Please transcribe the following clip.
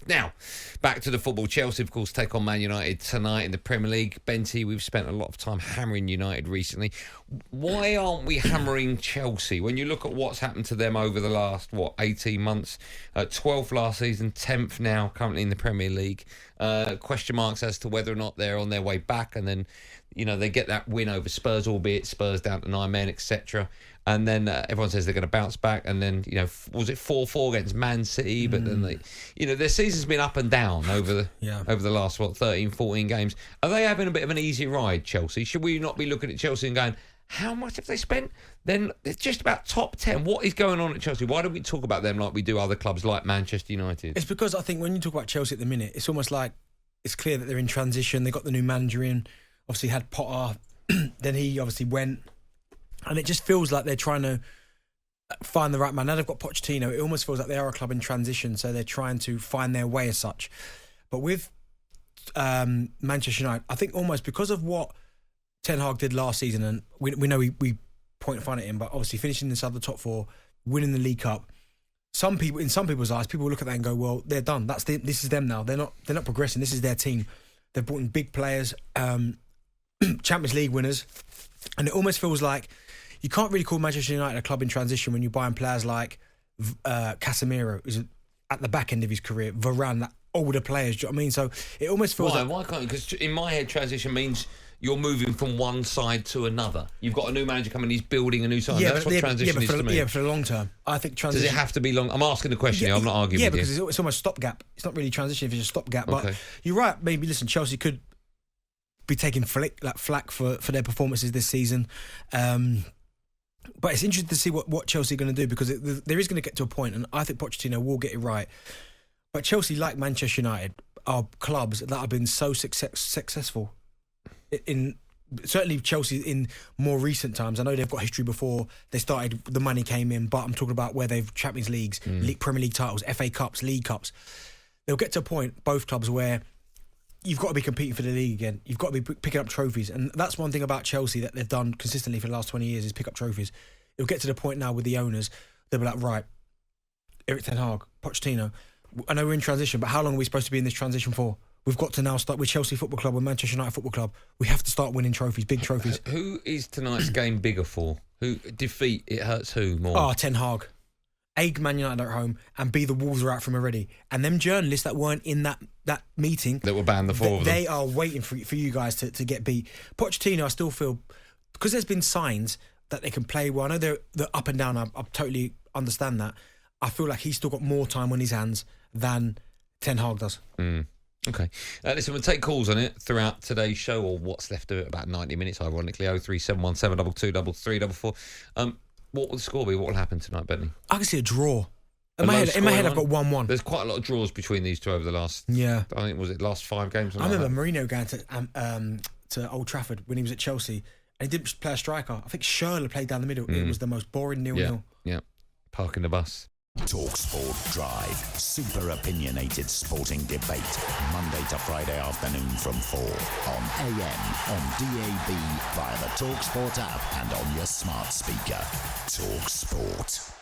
Now, back to the football. Chelsea, of course, take on Man United tonight in the Premier League. Benty, we've spent a lot of time hammering United recently. Why aren't we hammering Chelsea? When you look at what's happened to them over the last, 18 months, 12th last season, 10th now, currently in the Premier League. Question marks as to whether or not they're on their way back. And then, they get that win over Spurs, albeit Spurs down to 9 men, etc. And then everyone says they're going to bounce back. And then, was it 4-4 against Man City? But then their season's been up and down over the last 13, 14 games. Are they having a bit of an easy ride, Chelsea? Should we not be looking at Chelsea and going, how much have they spent? Then it's just about top 10. What is going on at Chelsea? Why don't we talk about them like we do other clubs like Manchester United? It's because I think when you talk about Chelsea at the minute, it's almost like it's clear that they're in transition. They got the new manager in. Obviously had Potter. Then he obviously went. And it just feels like they're trying to find the right man. Now they've got Pochettino. It almost feels like they are a club in transition, so they're trying to find their way as such. But with Manchester United, I think almost because of what Ten Hag did last season, and we know we point fun at him, but obviously finishing inside the top 4, winning the League Cup. In some people's eyes, people look at that and go, "Well, they're done. This is them now. They're not progressing. This is their team. They've brought in big players, Champions League winners, and it almost feels like you can't really call Manchester United a club in transition when you're buying players like Casemiro, who's at the back end of his career, Varane, that older players. Do you know what I mean? So it almost feels why can't you? Because in my head, transition means you're moving from one side to another. You've got a new manager coming, he's building a new side. That's what transition is to me. Yeah, for the long term. I think transition... Does it have to be long? I'm asking the question here, I'm not arguing with you. Yeah, because it's almost stopgap. It's not really transition if it's a stopgap. But you're right, maybe, listen, Chelsea could be taking flack for their performances this season. But it's interesting to see what Chelsea are going to do, because there is going to get to a point, and I think Pochettino will get it right. But Chelsea, like Manchester United, are clubs that have been so successful. Certainly Chelsea in more recent times. I know they've got history before they started, the money came in, but I'm talking about where they've Champions Leagues, Premier League titles, FA Cups, League Cups. They'll get to a point, both clubs, where you've got to be competing for the league again. You've got to be picking up trophies. And that's one thing about Chelsea that they've done consistently for the last 20 years is pick up trophies. It'll get to the point now with the owners, they'll be like, right, Erik Ten Hag, Pochettino, I know we're in transition, but how long are we supposed to be in this transition for? We've got to now start with Chelsea Football Club, with Manchester United Football Club. We have to start winning trophies, big trophies. Who is tonight's game bigger for? Who defeat, it hurts who more? Ten Hag. A, Man United are at home, and B, the Wolves are out from already. And them journalists that weren't in that meeting... That were banned, the four of them. They are waiting for you guys to get beat. Pochettino, I still feel... Because there's been signs that they can play well. I know they're up and down. I totally understand that. I feel like he's still got more time on his hands than Ten Hag does. Okay. Listen, we'll take calls on it throughout today's show, or what's left of it, about 90 minutes, ironically. 03717 22 3344. What will the score be? What will happen tonight, Bentley? I can see a draw. In my head, I've got 1-1. There's quite a lot of draws between these two over the last... Yeah. I think, was it last 5 games? I remember Mourinho going to Old Trafford when he was at Chelsea, and he didn't play a striker. I think Schürrle played down the middle. It was the most boring 0-0. Yeah. Parking the bus. talkSPORT Drive. Super opinionated sporting debate. Monday to Friday afternoon from 4 on AM, on DAB, via the talkSPORT app and on your smart speaker. talkSPORT.